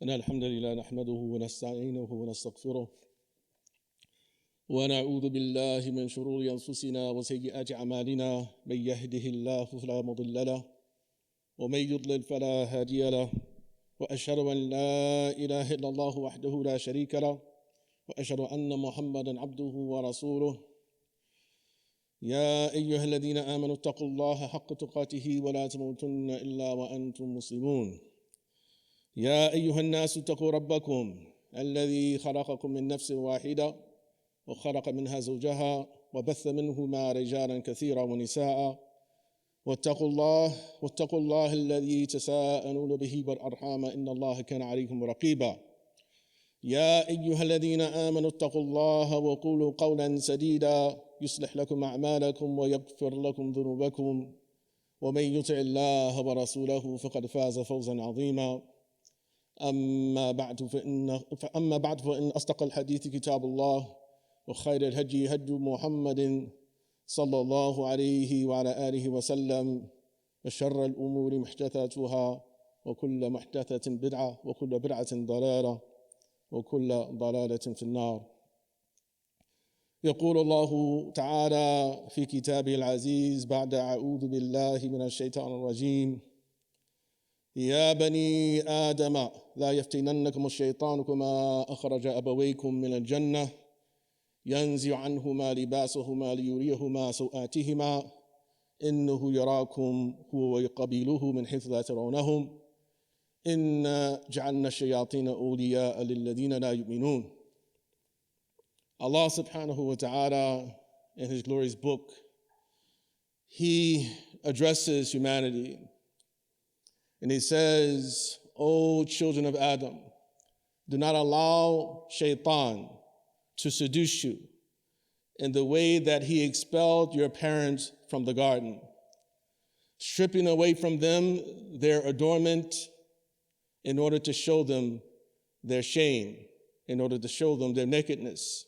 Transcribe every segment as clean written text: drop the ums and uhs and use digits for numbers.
إن الحمد لله نحمده ونستعينه ونستغفره ونعوذ بالله من شرور أنفسنا وسيئات أعمالنا من يهده الله فلا مضل له ومن يضلل فلا هادي له وأشهد أن لا إله إلا الله وحده لا شريك له وأشهد أن محمدا عبده ورسوله يا أيها الذين آمنوا اتقوا الله حق تقاته ولا تموتن إلا وأنتم مسلمون يا أيها الناس اتقوا ربكم الذي خلقكم من نفس واحدة وخلق منها زوجها وبث منهما رجالا كثيرا ونساء واتقوا الله الذي تساءلون به والأرحام إن الله كان عليكم رقيبا يا أيها الذين آمنوا اتقوا الله وقولوا قولا سديدا يصلح لكم أعمالكم ويغفر لكم ذنوبكم ومن يطع الله ورسوله فقد فاز فوزا عظيما أما بعد فإن أصدق الحديث كتاب الله وخير الهدي هدي محمد صلى الله عليه وعلى آله وسلم وشر الأمور محدثاتها وكل محدثة بدعة وكل بدعة ضلالة وكل ضلالة في النار. يقول الله تعالى في كتابه العزيز بعد أعوذ بالله من الشيطان الرجيم: يا بني آدم لا يفتننكم الشيطان كما أخرج أبويكم من الجنة ينزع عنهما لباسهما ليريهما سوآتهما إنه يراكم هو وقبيله من حيث لا ترونهم إنا جعلنا الشياطين أولياء للذين لا يؤمنون. Allah subhanahu wa ta'ala, in his glorious book, he addresses humanity and he says, O children of Adam, do not allow shaitan to seduce you in the way that he expelled your parents from the garden, stripping away from them their adornment in order to show them their shame, in order to show them their nakedness.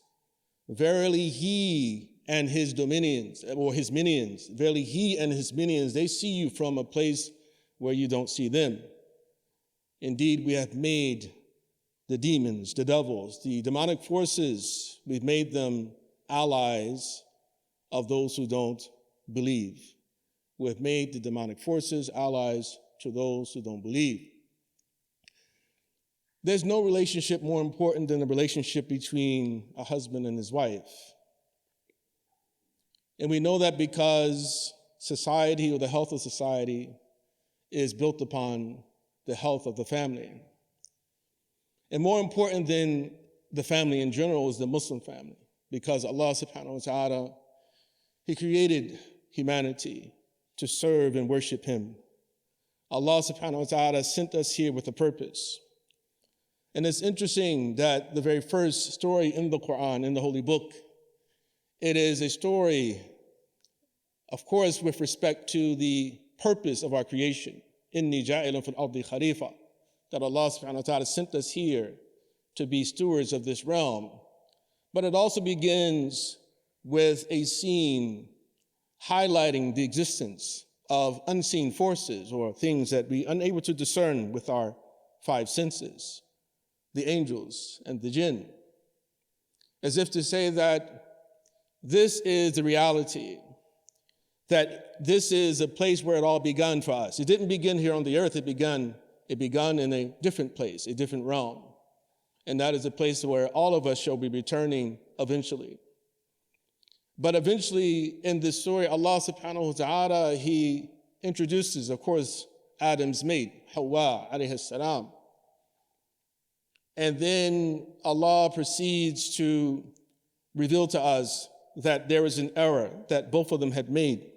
Verily he and his dominions, or his minions, verily he and his minions, they see you from a place where you don't see them. Indeed, we have made the demons, the devils, the demonic forces, we've made them allies of those who don't believe. We have made the demonic forces allies to those who don't believe. There's no relationship more important than the relationship between a husband and his wife. And we know that because society, or the health of society, is built upon the health of the family. And more important than the family in general is the Muslim family, because Allah subhanahu wa ta'ala, he created humanity to serve and worship him. Allah subhanahu wa ta'ala sent us here with a purpose. And it's interesting that the very first story in the Quran, in the Holy Book, it is a story, of course, with respect to the purpose of our creation. Inni ja'ilun fil ardi khalifa, that Allah subhanahu wa ta'ala sent us here to be stewards of this realm. But it also begins with a scene highlighting the existence of unseen forces, or things that we are unable to discern with our five senses, the angels and the jinn, as if to say that this is the reality, that this is a place where it all began for us. It didn't begin here on the earth, it began in a different place, a different realm. And that is a place where all of us shall be returning eventually. But eventually in this story, Allah subhanahu wa ta'ala, he introduces, of course, Adam's mate, Hawa alayhi salam. And then Allah proceeds to reveal to us that there was an error that both of them had made.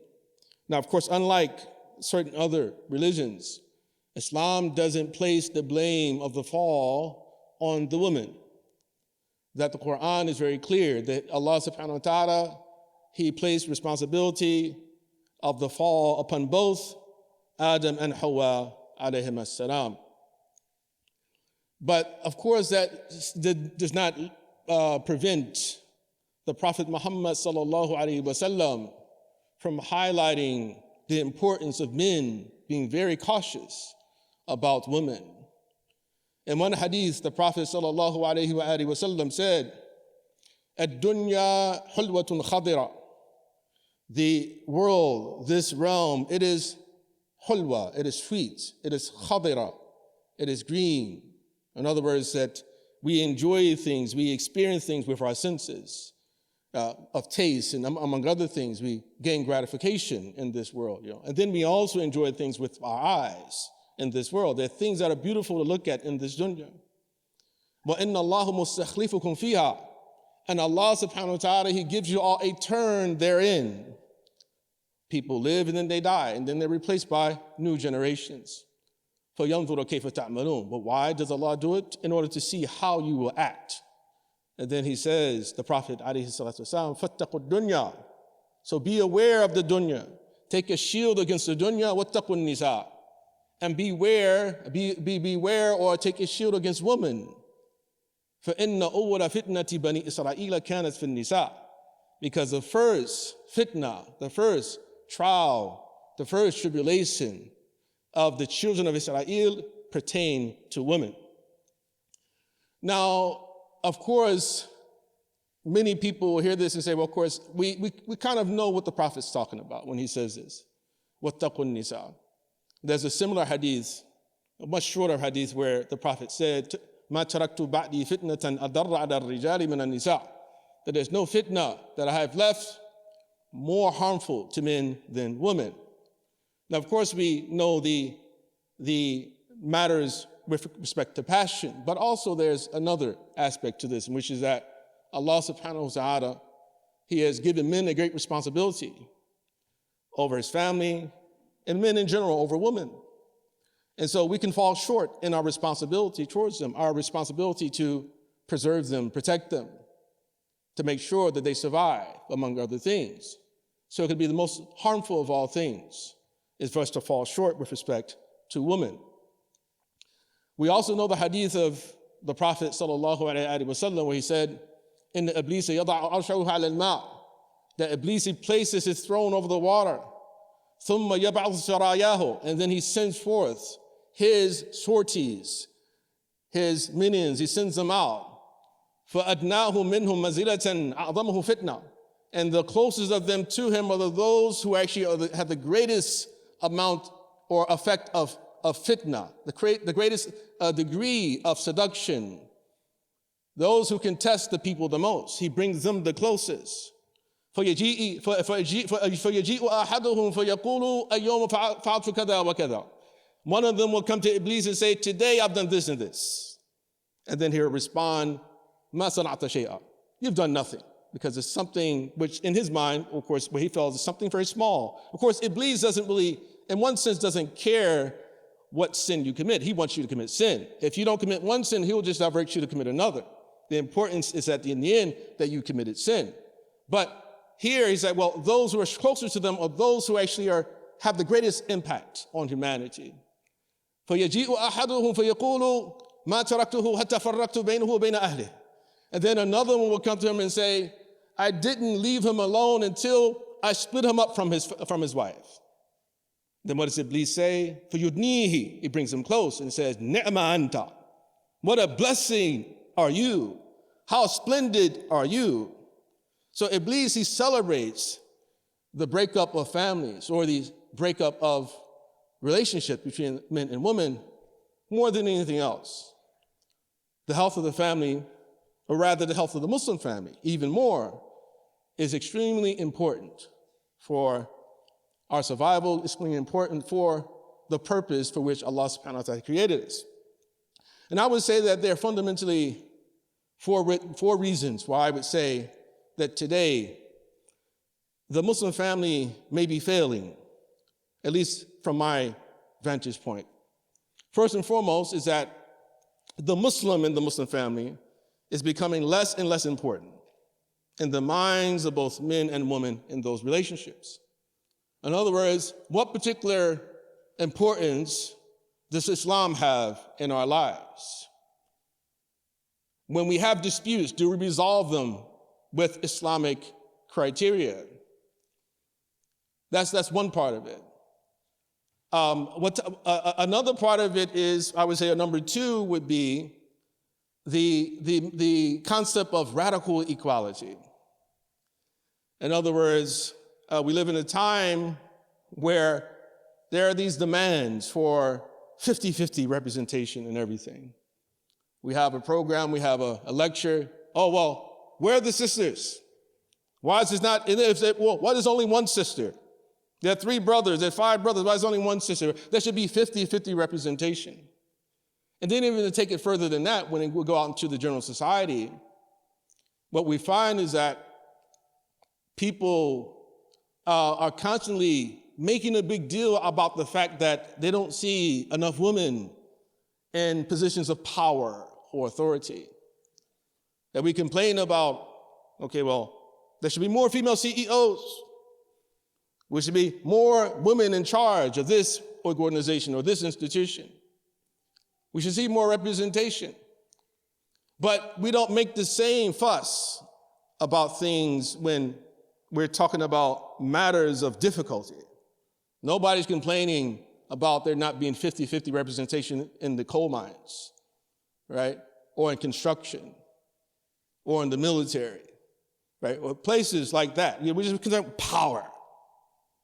Now, of course, unlike certain other religions, Islam doesn't place the blame of the fall on the woman. That the Quran is very clear that Allah subhanahu wa ta'ala, he placed responsibility of the fall upon both Adam and Hawa alayhim as-salam. But of course, that does not prevent the Prophet Muhammad sallallahu alaihi wasallam from highlighting the importance of men being very cautious about women. In one hadith, the Prophet sallallahu alaihi wasallam said, "Ad-dunya hulwatun khadira." The world, this realm, it is hulwa, it is sweet, it is khadira, it is green. In other words, that we enjoy things, we experience things with our senses of taste, and among other things, we gain gratification in this world. And then we also enjoy things with our eyes in this world. There are things that are beautiful to look at in this dunya. وَإِنَّ اللَّهُ مُسْتَخْلِفُكُمْ فِيهَا. And Allah subhanahu wa ta'ala, He gives you all a turn therein. People live and then they die, and then they're replaced by new generations. فَيَنْظُرَ كَيْفَ تَعْمَلُونَ. But why does Allah do it? In order to see how you will act. And then He says, the Prophet alayhi salatu wasalam, فَاتَّقُوا الدُّنْيَا. So be aware of the dunya. Take a shield against the dunya. وَاتَّقُوا النِّسَاء. And beware or take a shield against women. فَإِنَّ أَوَّلَ فِتْنَةِ بَنِي إِسْرَائِيلَ كَانَتْ فِي النِّسَاءِ. Because the first fitna, the first trial, the first tribulation of the children of Israel pertain to women. Now, of course, many people will hear this and say, well, of course, we kind of know what the Prophet's talking about when he says this. وَاتَّقُوا النِّسَاءِ. There's a similar hadith, a much shorter hadith, where the Prophet said, مَا تَرَكْتُ بَعْدِي فِتْنَةً أَضَرَّ عَلَى الرِّجَالِ مِنَ النِّسَاءِ. That there's no fitna that I have left more harmful to men than women. Now, of course, we know the matters with respect to passion, but also there's another aspect to this, which is that Allah subhanahu wa ta'ala, He has given men a great responsibility over His family, and men in general over women. And so we can fall short in our responsibility towards them, our responsibility to preserve them, protect them, to make sure that they survive, among other things. So it could be the most harmful of all things is for us to fall short with respect to women. We also know the hadith of the Prophet sallallahu alaihi wasallam where he said, "Inna Iblis yada'u arshahu 'ala al-ma'." That Iblis, he places his throne over the water. ثُمَّ يَبْعَثُ سَرَايَاهُ. And then he sends forth his sorties, his minions, he sends them out. فَأَدْنَاهُ مِنْهُمْ مَزِلَةً أَعْظَمُهُ فِتْنَةً. And the closest of them to him are those who actually have the greatest amount or effect of fitna, the greatest degree of seduction. Those who can test the people the most, he brings them the closest. فَيَجِيءُ أَحَدُهُمْ فَيَقُولُ الْيَوْمَ فَعَلْتُ كَذَا وَكَذَا. One of them will come to Iblis and say, today I've done this and this. And then he'll respond, مَا صَنَعْتَ شَيْئًا. You've done nothing. Because it's something which in his mind, of course, what he felt is something very small. Of course, Iblis doesn't really, in one sense, doesn't care what sin you commit. He wants you to commit sin. If you don't commit one sin, he'll just divert you to commit another. The importance is that in the end that you committed sin. But here he said, well, those who are closer to them are those who actually have the greatest impact on humanity. فَيَجِيءُ أَحَدُهُمْ فَيَقُولُ مَا تَرَكْتُهُ حَتَّى فَرَّقْتُ بَيْنَهُ وَبَيْنَ أَهْلِهِ. And then another one will come to him and say, I didn't leave him alone until I split him up from his wife. Then what does Iblis say? فَيُدْنِيهِ. He brings him close and says, نِعْمَ أَنْتَ. What a blessing are you. How splendid are you. So Iblis, he celebrates the breakup of families or the breakup of relationships between men and women more than anything else. The health of the family, or rather the health of the Muslim family, even more, is extremely important for our survival, extremely important for the purpose for which Allah subhanahu wa ta'ala created us. And I would say that there are fundamentally four reasons why I would say that today the Muslim family may be failing, at least from my vantage point. First and foremost is that the Muslim in the Muslim family is becoming less and less important in the minds of both men and women in those relationships. In other words, what particular importance does Islam have in our lives? When we have disputes, do we resolve them with Islamic criteria? That's one part of it. Another part of it is, I would say, number two would be the concept of radical equality. In other words, we live in a time where there are these demands for 50-50 representation in everything. We have a program, we have a lecture. Oh, well, where are the sisters? Why is this not, why is only one sister? There are 3 brothers, there are 5 brothers, why is only one sister? There should be 50-50 representation. And then even to take it further than that, when we go out into the general society, what we find is that people are constantly making a big deal about the fact that they don't see enough women in positions of power or authority. That we complain about, okay, well, there should be more female CEOs. There should be more women in charge of this organization or this institution. We should see more representation. But we don't make the same fuss about things when we're talking about matters of difficulty. Nobody's complaining about there not being 50-50 representation in the coal mines, right? Or in construction, or in the military, right? Or places like that. We're just concerned with power,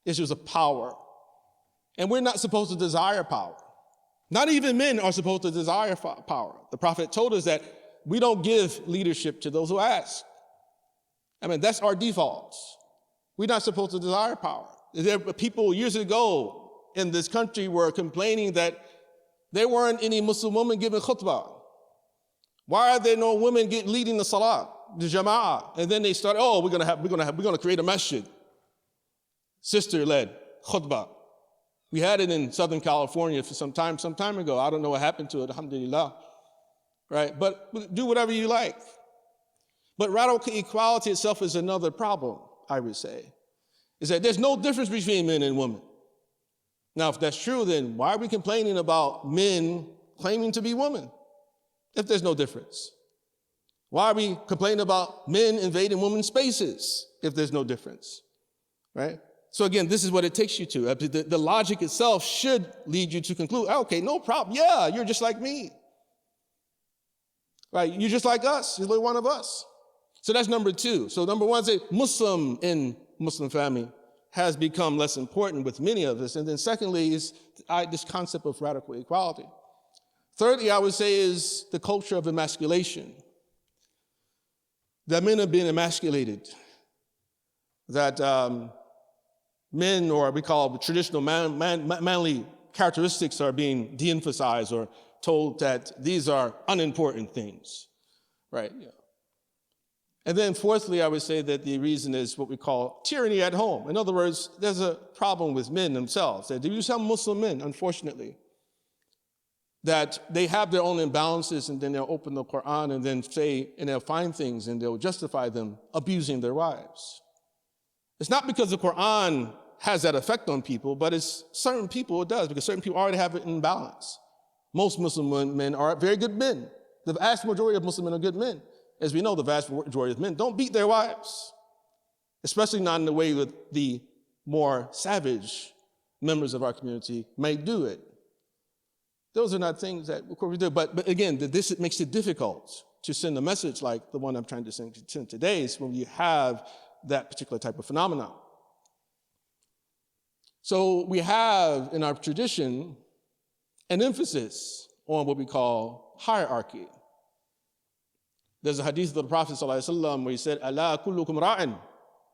issues of power. And we're not supposed to desire power. Not even men are supposed to desire power. The prophet told us that we don't give leadership to those who ask. I mean, that's our default. We're not supposed to desire power. There were people years ago in this country were complaining that there weren't any Muslim women giving khutbah. Why are there no women leading the salah, the jama'ah? And then they start, we're gonna create a masjid, sister-led khutbah. We had it in Southern California for some time ago. I don't know what happened to it, alhamdulillah, right? But do whatever you like. But radical equality itself is another problem, I would say, is that there's no difference between men and women. Now, if that's true, then why are we complaining about men claiming to be women if there's no difference? Why are we complaining about men invading women's spaces if there's no difference, right? So again, this is what it takes you to. The logic itself should lead you to conclude, okay, no problem. Yeah, you're just like me. Right? You're just like us. You're one of us. So that's number two. So number one is a Muslim in Muslim family has become less important with many of us. And then secondly is this concept of radical equality. Thirdly, I would say is the culture of emasculation. That men have been emasculated. That men, or we call traditional manly characteristics, are being de-emphasized or told that these are unimportant things, right? Yeah. And then fourthly, I would say that the reason is what we call tyranny at home. In other words, there's a problem with men themselves. There are some Muslim men, unfortunately, that they have their own imbalances, and then they'll open the Quran and then say, and they'll find things and they'll justify them abusing their wives. It's not because the Quran has that effect on people, but it's certain people it does, because certain people already have it in balance. Most Muslim men are very good men. The vast majority of Muslim men are good men. As we know, the vast majority of men don't beat their wives, especially not in the way that the more savage members of our community may do it. Those are not things that, of course, we do. But again, this makes it difficult to send a message like the one I'm trying to send today, is when you have that particular type of phenomenon. So we have in our tradition an emphasis on what we call hierarchy. There's a hadith of the Prophet ﷺ where he said, "Ala kullukum ra'in,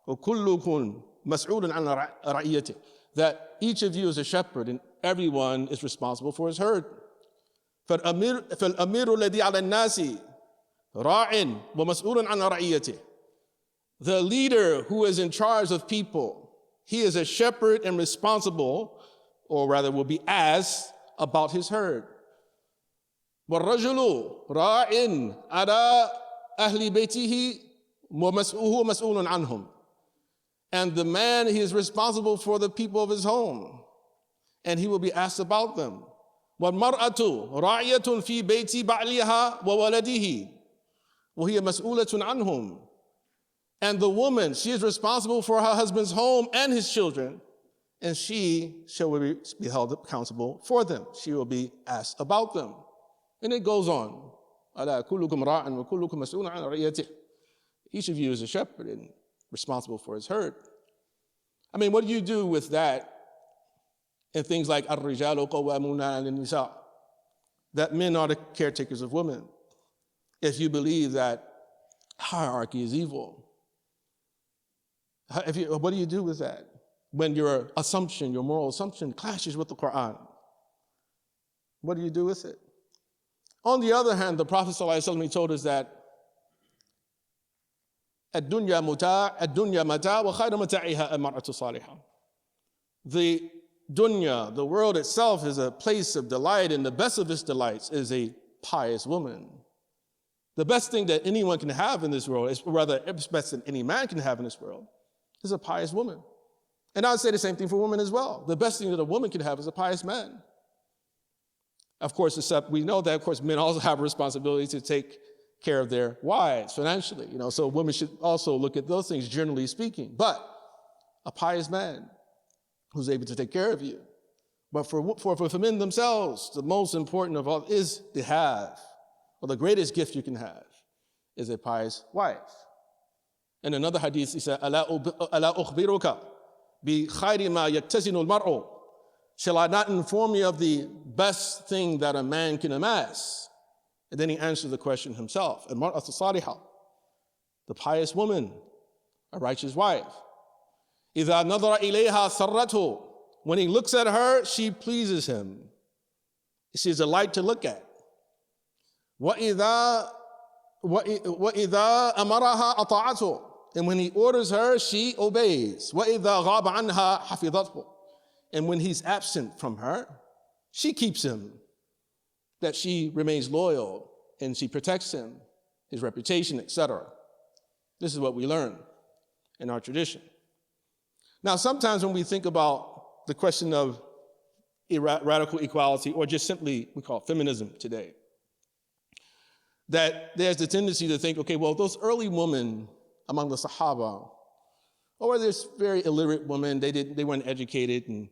wa kullukum mas'ulun an ra'iyati." That each of you is a shepherd and everyone is responsible for his herd. فَالْأَمِيرُ الَّذِي عَلَى النَّاسِ رَاعٍ وَمَسْئُولٌ عَنْ رَعِيَّتِهِ. The leader who is in charge of people, he is a shepherd and responsible, or rather will be asked about his herd. وَالرَّجُلُ رَاعٍ عَلَى أَهْلِ بَيْتِهِ وَهُوَ مَسْئُولٌ عَنْهُمْ. And the man, he is responsible for the people of his home, and he will be asked about them. وَالْمَرْأَةُ رَاعِيَةٌ فِي بَيْتِ بَعْلِهَا وَوَلَدِهِ وَهِيَ مَسْئُولَةٌ عَنْهُمْ. And the woman, she is responsible for her husband's home and his children, and she shall be held accountable for them. She will be asked about them. And it goes on. أَلَا كُلُّكُمْ رَاعٍ وَكُلُّكُمْ مَسْئُولٌ عَنْ رَعِيَّتِهِ. Each of you is a shepherd and responsible for his herd. I mean, what do you do with that in things like الرِّجَالُ قَوَّامُونَ عَلَى النِّسَاءِ, that men are the caretakers of women, if you believe that hierarchy is evil? What do you do with that when your assumption, your moral assumption, clashes with the Quran? What do you do with it? On the other hand, the Prophet ﷺ told us that الدنيا متاع وخير متاعها المرأة الصالحة. The dunya, the world itself, is a place of delight, and the best of its delights is a pious woman. The best thing that anyone can have in this world, is rather the best that any man can have in this world, is a pious woman. And I would say the same thing for women as well. The best thing that a woman can have is a pious man. Of course, except we know that, of course, men also have a responsibility to take care of their wives financially. So women should also look at those things, generally speaking. But a pious man who's able to take care of you. But for men themselves, the most important of all is to have, or the greatest gift you can have, is a pious wife. In another hadith, he said, أَلَا أُخْبِرُكَ بِخَيْرِ مَا يَكْتَزِنُ الْمَرْءُ. Shall I not inform you of the best thing that a man can amass? And then he answered the question himself. الْمَرْأَةُ الصَّالِحَةُ, the pious woman, a righteous wife. إِذَا نَظَرَ إِلَيْهَا سَرَّتْهُ. When he looks at her, she pleases him. She's a light to look at. وَإِذَا أَمَرَهَا أَطَاعَتْهُ. And when he orders her, she obeys. وَإِذَا غَابَ عَنْهَا حَفِظَتْهُ. And when he's absent from her, she keeps him, that she remains loyal and she protects him, his reputation, etc. This is what we learn in our tradition. Now, sometimes when we think about the question of radical equality, or just simply we call it feminism today, that there's the tendency to think, okay, well, those early women among the Sahaba, or there's very illiterate women, they weren't educated and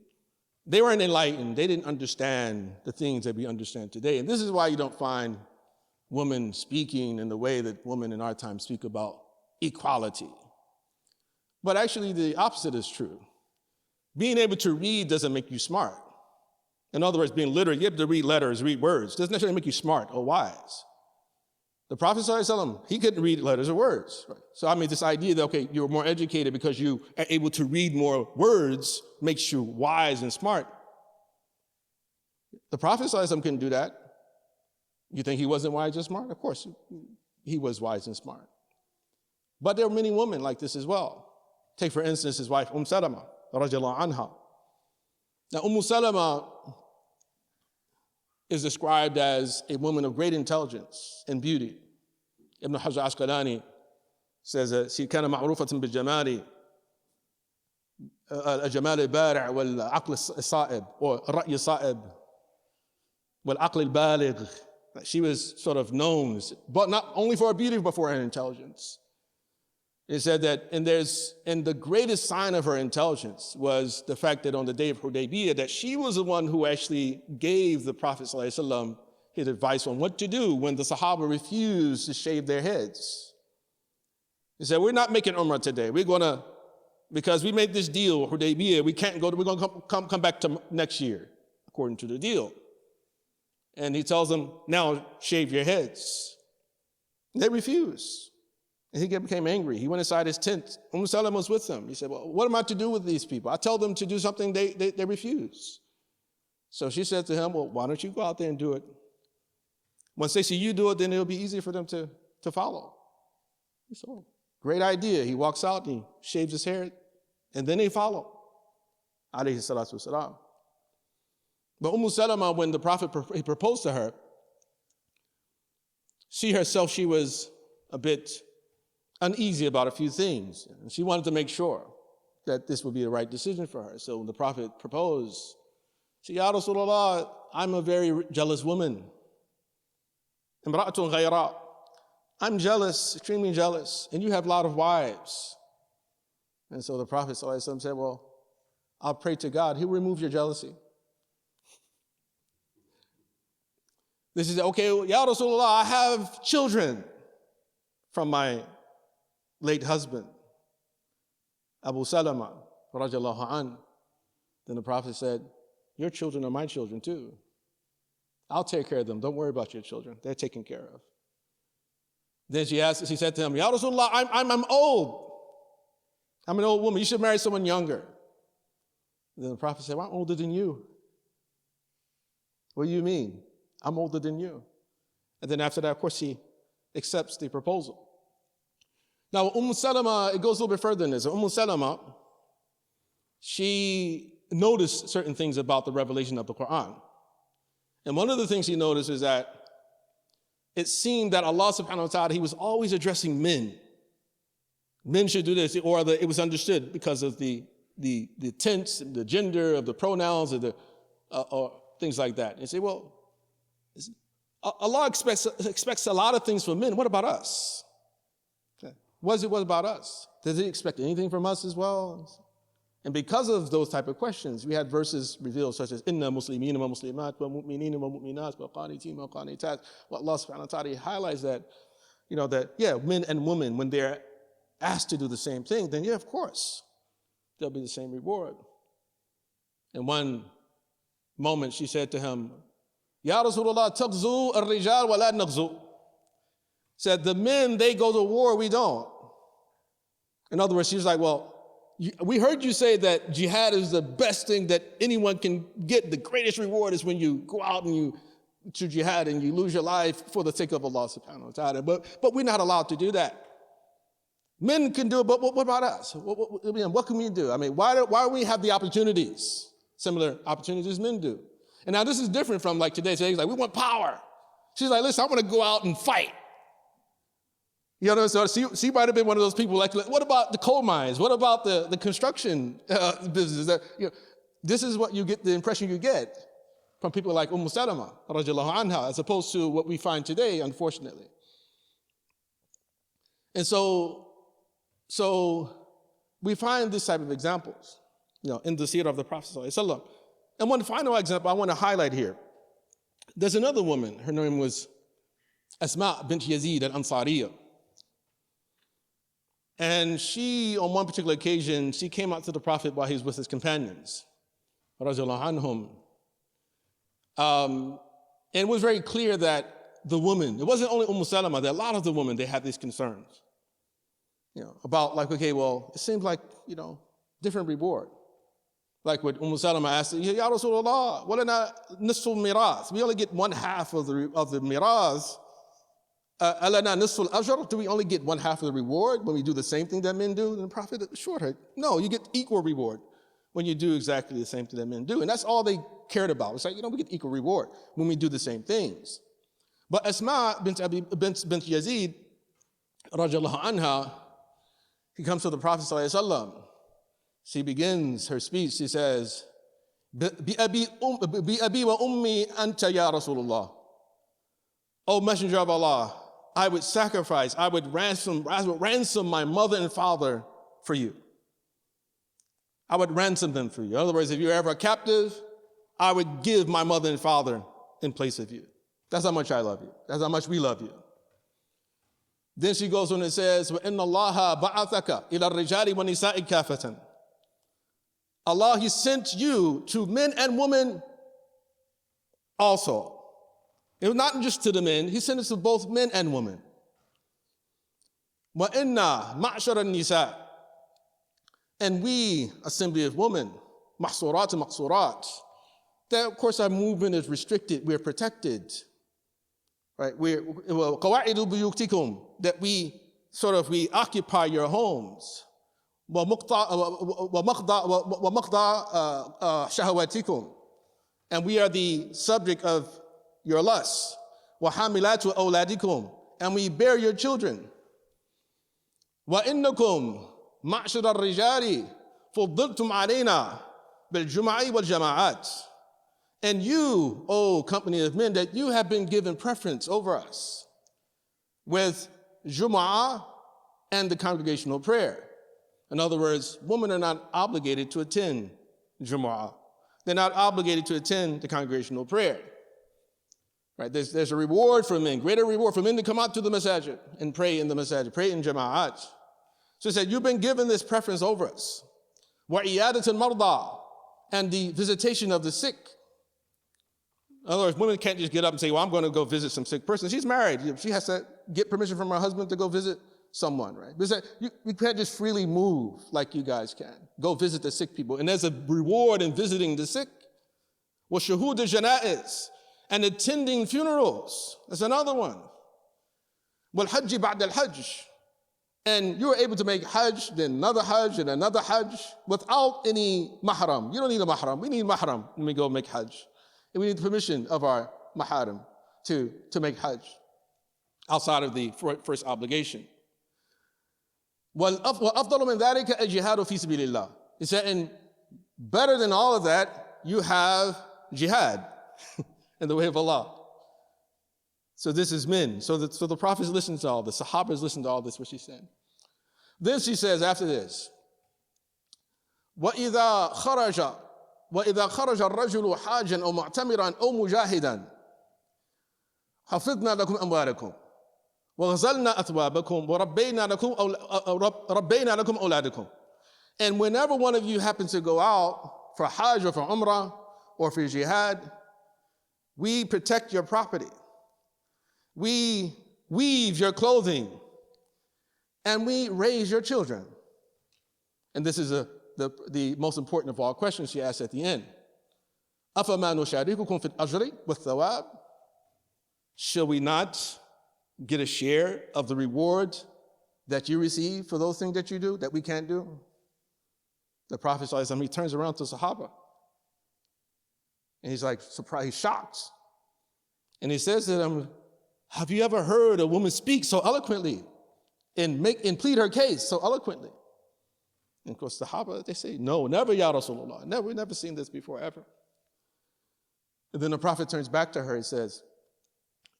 they weren't enlightened. They didn't understand the things that we understand today. And this is why you don't find women speaking in the way that women in our time speak about equality. But actually, the opposite is true. Being able to read doesn't make you smart. In other words, being literate, you have to read letters, read words. Doesn't necessarily make you smart or wise. The Prophet ﷺ, he couldn't read letters or words. Right? So I mean, this idea that, okay, you're more educated because you are able to read more words makes you wise and smart. The Prophet ﷺ couldn't do that. You think he wasn't wise and smart? Of course, he was wise and smart. But there are many women like this as well. Take, for instance, his wife, Salama, radiallahu anha. Now, Salama is described as a woman of great intelligence and beauty. Ibn Hajar Asqalani says that she كان معروفة بالجمال الجمال البارع والعقل الصائب, or الرأي الصائب والعقل البالغ. She was sort of known, but not only for her beauty, but for her intelligence. It said that, and the greatest sign of her intelligence was the fact that on the day of Hudaybiyah, that she was the one who actually gave the Prophet ﷺ his advice on what to do when the Sahaba refused to shave their heads. He said, we're not making Umrah today. We're going to, because we made this deal, Hudaybiyah, we can't go, we're going to come back to next year, according to the deal. And he tells them, now shave your heads. They refused. And he became angry. He went inside his tent. Salama was with him. He said, well, what am I to do with these people? I tell them to do something, they refuse. So she said to him, well, why don't you go out there and do it? Once they see you do it, then it'll be easier for them to follow. So, great idea. He walks out and he shaves his hair, and then they follow. Alayhi salatu wasalam. But Salama, when the Prophet he proposed to her, she herself, she was a bit uneasy about a few things. And she wanted to make sure that this would be the right decision for her. So when the Prophet proposed, she said, Ya Rasulullah, I'm a very jealous woman. Imra'atun ghayra. I'm jealous, extremely jealous, and you have a lot of wives. And so the Prophet ﷺ said, well, I'll pray to God, He'll remove your jealousy. Then she said, okay, Ya Rasulullah, I have children from my late husband, Abu Salama, radiallahu an. Then the Prophet said, your children are my children too. I'll take care of them. Don't worry about your children. They're taken care of. Then she said to him, Ya Rasulullah, I'm old. I'm an old woman. You should marry someone younger. Then the Prophet said, well, I'm older than you. What do you mean? I'm older than you. And then after that, of course, he accepts the proposal. Now, Salama, it goes a little bit further than this. Salama, she noticed certain things about the revelation of the Quran. And one of the things she noticed is that it seemed that Allah subhanahu wa ta'ala, He was always addressing men. Men should do this, or it was understood because of the tense, the gender of the pronouns, or things like that. And you say, well, Allah expects a lot of things from men. What about us? Okay. What about us? Does He expect anything from us as well? And because of those type of questions, we had verses revealed such as Inna Muslimina wa Muslimat wa Mu'minina wa Mu'minat wa Qanitin wa Qanitat. Well, Allah subhanahu wa ta'ala highlights that, men and women, when they're asked to do the same thing, then of course, there'll be the same reward. In one moment, she said to him, Ya Rasulullah, taqzu ar-rijal wa la naqzu. Said, the men, they go to war, we don't. In other words, she was like, well, we heard you say that jihad is the best thing that anyone can get. The greatest reward is when you go out and you to jihad and you lose your life for the sake of Allah subhanahu wa ta'ala. But we're not allowed to do that. Men can do it, but what about us? What can we do? I mean, why do we have the opportunities, similar opportunities men do? And now this is different from like today. Today's like, we want power. She's like, listen, I want to go out and fight. You know, so she might have been one of those people like, what about the coal mines? What about the construction business? This is what you get, the impression you get from people like Salama, radiallahu anha, as opposed to what we find today, unfortunately. And so we find this type of examples, in the seerah of the Prophet sallallahu alaihi wasallam. And one final example I want to highlight here. There's another woman, her name was Asma bint Yazid al-Ansariya. And she, on one particular occasion, she came out to the Prophet while he was with his companions, radiallahu anhum. And it was very clear that the woman, it wasn't only Salama, that a lot of the women, they had these concerns, about like, okay, well, it seems like, different reward. Like what Salama asked, Ya Rasulullah, walana nisful miras. We only get one half of the miras. Alana nisful ajr. Do we only get one half of the reward when we do the same thing that men do? And the Prophet assured her, no, you get equal reward when you do exactly the same thing that men do. And that's all they cared about. It's like, we get equal reward when we do the same things. But Asma bint Yazid, radiallahu anha, he comes to the Prophet sallallahu alaihi wasallam. She begins her speech. She says, Bi abi wa ummi anta ya Rasulullah. O Messenger of Allah, I would sacrifice, I would ransom my mother and father for you. I would ransom them for you. In other words, if you're ever a captive, I would give my mother and father in place of you. That's how much I love you. That's how much we love you. Then she goes on and says, وَإِنَّ اللَّهَ بَعَثَكَ إِلَى الرِّجَالِ وَالنِّسَاءِ كَافَةً. Allah, He sent you to men and women also. It was not just to the men, He sent us to both men and women. وَإِنَّا مَعْشَرَ النِّسَاءِ. And we, assembly of women, مَحْصُورَاتِ مَقْصُورَاتِ. That, of course, our movement is restricted, we're protected. Right? قَوَاعِدُ بُيُوتِكُمْ. That we occupy your homes. وَمَقْضَى شَهَوَاتِكُمْ. And we are the subject of your lusts. وَحَامِلَاتُ أَوْلَادِكُمْ. And we bear your children. وَإِنَّكُمْ مَعْشَرَ الرِّجَالِ فُضِّلْتُمْ عَلَيْنَا بِالْجُمَعِ وَالْجَمَاعَاتِ. And you, O company of men, that you have been given preference over us with Jum'ah and the congregational prayer. In other words, women are not obligated to attend Jumu'ah. They're not obligated to attend the congregational prayer. Right? There's a reward for men, greater reward for men to come out to the masajid and pray in the masajid, pray in jama'at. So he said, you've been given this preference over us. وَعِيَادَةُ الْمَرْضَى, and the visitation of the sick. In other words, women can't just get up and say, well, I'm going to go visit some sick person. She's married. She has to get permission from her husband to go visit someone, right? Because you can't just freely move like you guys can. Go visit the sick people. And there's a reward in visiting the sick. وَشُهُودُ الْجَنَائِزِ, and attending funerals. That's another one. وَالْحَجِّ بَعْدَ الْحَجِّ, and you're able to make hajj, then another hajj, and another hajj without any mahram. You don't need a mahram. We need mahram when we go make hajj. And we need the permission of our maharim to make hajj outside of the first obligation. وَأَفْضَلُ مِنْ ذَلِكَ الْجِهَادُ فِي سَبِيلِ اللَّهِ. He said, and better than all of that, you have jihad in the way of Allah. So this is men. So the prophets listened to all this. Sahabas listened to all this, what she said. Then she says after this, وَإِذَا خَرَجَ الرَّجُلُ حَاجًا أَوْ مُعْتَمِرًا أَوْ مُجَاهِدًا حَفِظْنَا لَكُمْ أَمْوَالَكُمْ وَغَزَلْنَا أَثْوَابَكُمْ وَرَبَّيْنَا لَكُمْ أَوْلَادَكُمْ. And whenever one of you happens to go out for hajj or for umrah or for jihad, we protect your property. We weave your clothing, and we raise your children. And this is the most important of all questions she asked at the end. أَفَمَا نُشَارِكُكُمْ فِي الْأَجْرِ وَالثَّوَابِ. Shall we not get a share of the reward that you receive for those things that you do that we can't do? The Prophet ﷺ, he turns around to Sahaba, and he's like surprised, he's shocked. And he says to them, have you ever heard a woman speak so eloquently and plead her case so eloquently? And of course, the Sahaba, they say, no, never, Ya Rasulullah. We've never seen this before, ever. And then the Prophet turns back to her and says,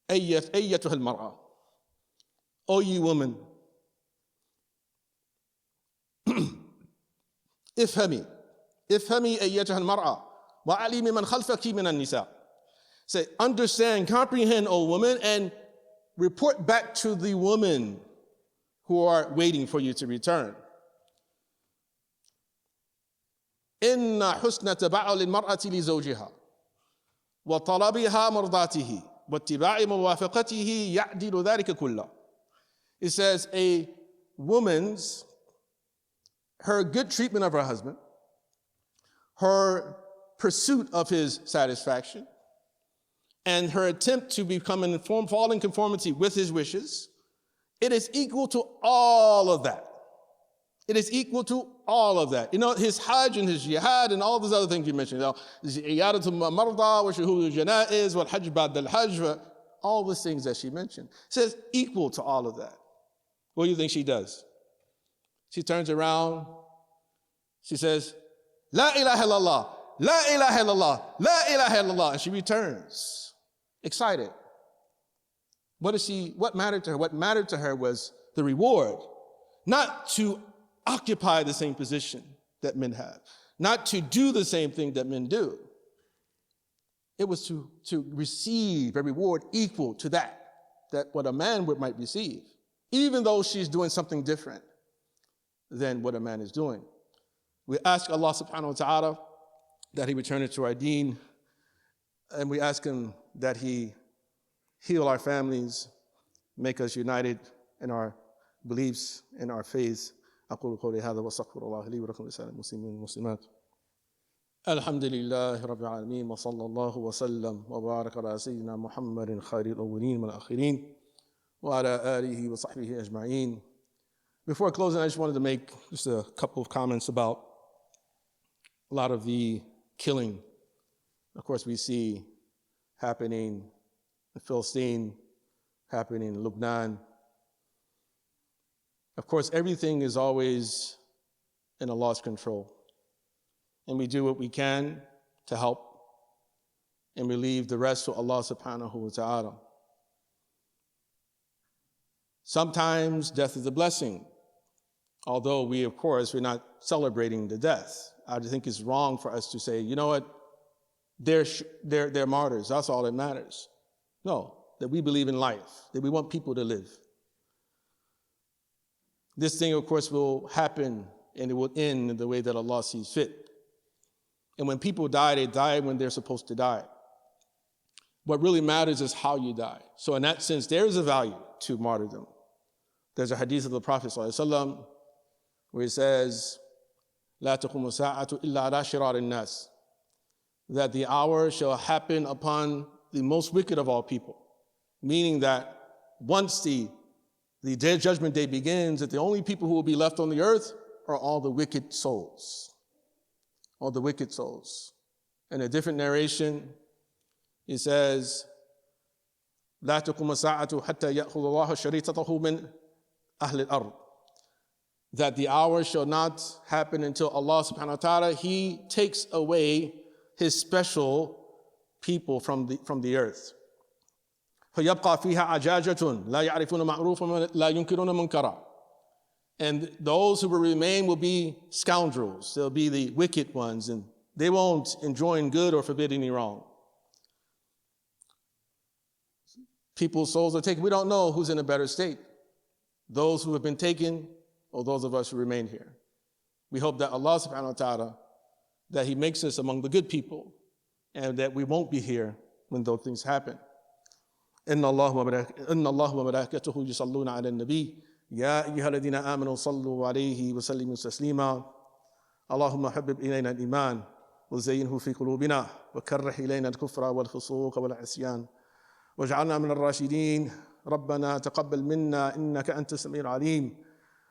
أَيَّتُهَا الْمَرْأَةِ, O ye woman, افهمي أيتها المرأة وعلمي من خلفك من النساء. Say, understand, comprehend, O woman, and report back to the women who are waiting for you to return. إن حسن تبعل المرأة لزوجها وطلبها مرضاته واتباع موافقته يعدل ذلك كله. It says a woman's, her good treatment of her husband, her pursuit of his satisfaction, and her attempt to fall in conformity with his wishes, it is equal to all of that. It is equal to all of that. You know, his hajj and his jihad and all those other things you mentioned, iyadatul marda wa shuhudul janaiz wal hajj ba'd al hajj, all those things that she mentioned. It says equal to all of that. What do you think she does? She turns around, she says, La ilaha illallah, la ilaha illallah, la ilaha illallah, and she returns, excited. What mattered to her? What mattered to her was the reward, not to occupy the same position that men have, not to do the same thing that men do. It was to receive a reward equal to that what a man might receive, even though she's doing something different than what a man is doing. We ask Allah subhanahu wa ta'ala that He return it to our deen, and we ask Him that He heal our families, make us united in our beliefs, in our faith. أقول قولي هذا وأستغفر الله لي ولكم ولسائر المسلمين والمسلمات. الحمد لله رب العالمين وصلى الله وسلم وبارك على سيدنا محمد خير الأولين والآخرين وعلى آله وصحبه أجمعين. Before closing, I just wanted to make just a couple of comments about a lot of the killing, of course, we see happening in Philistine, happening in Lebanon. Of course, everything is always in Allah's control. And we do what we can to help, and we leave the rest to Allah subhanahu wa ta'ala. Sometimes death is a blessing, although we're not celebrating the death. I think it's wrong for us to say, you know what, they're martyrs. That's all that matters. No, that we believe in life, that we want people to live. This thing, of course, will happen and it will end in the way that Allah sees fit. And when people die, they die when they're supposed to die. What really matters is how you die. So in that sense, there is a value to martyrdom. There's a hadith of the Prophet ﷺ where he says, لا تقوم الساعة إلا على شرار الناس, that the hour shall happen upon the most wicked of all people. Meaning that once the judgment day begins, that the only people who will be left on the earth are all the wicked souls. All the wicked souls. In a different narration, he says, لا تقوم الساعة حتى يأخذ الله شريطته من أهل الأرض. That the hour shall not happen until Allah subhanahu wa ta'ala, He takes away His special people from the earth. فيبقى فيها عجاجة لا يعرفون معروفا لا ينكرون منكرا. And those who will remain will be scoundrels. They'll be the wicked ones, and they won't enjoin good or forbid any wrong. People's souls are taken. We don't know who's in a better state, those who have been taken or those of us who remain here. We hope that Allah subhanahu wa ta'ala, that He makes us among the good people and that we won't be here when those things happen. إن الله وملائكته يصلون على النبي يا أيها الذين آمنوا صلوا عليه وسلموا تسليما اللهم حبب إلينا الإيمان وزينه في قلوبنا وكره إلينا الكفر والفسوق والعصيان واجعلنا من الراشدين ربنا تقبل منا إنك أنت السميع العليم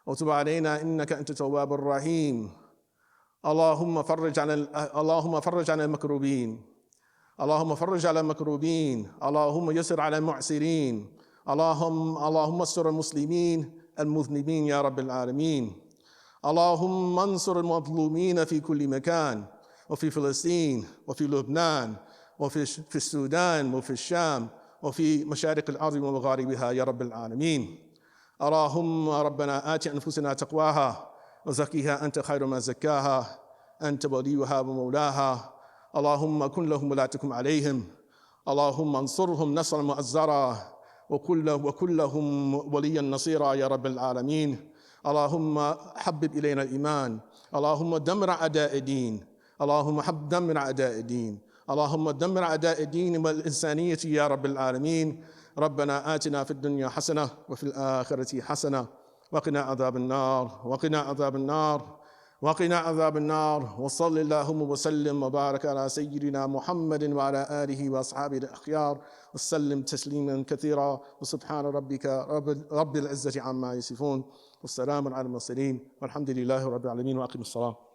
وتب علينا إنك أنت التواب الرحيم اللهم فرج عن المكروبين اللهم فرج على المكروبين اللهم يسر على المعسرين اللهم استر المسلمين المذنبين يا رب العالمين اللهم انصر المظلومين في كل مكان وفي فلسطين وفي لبنان وفي السودان وفي الشام وفي مشارق الأرض ومغاربها يا رب العالمين اللهم ربنا آت أنفسنا تقواها وزكيها أنت خير من زكاها أنت وليها ومولاها اللهم كن لهم ولا تكن عليهم اللهم انصرهم نصرا مؤزرا وكن لهم وليا نصيرا يا رب العالمين اللهم حبب إلينا الإيمان اللهم دمر أعداء الدين اللهم دمر أعداء الدين اللهم دمر أعداء الدين والإنسانية يا رب العالمين ربنا آتنا في الدنيا حسنة وفي الآخرة حسنة وقنا عذاب النار وقنا عذاب النار وقنا عذاب النار وصل اللهم وسلم وبارك على سيدنا محمد وعلى آله وأصحابه الأخيار وسلم تسليما كثيرا وسبحان ربك رب العزة عما يصفون والسلام على المرسلين والحمد لله رب العالمين وأقم الصلاة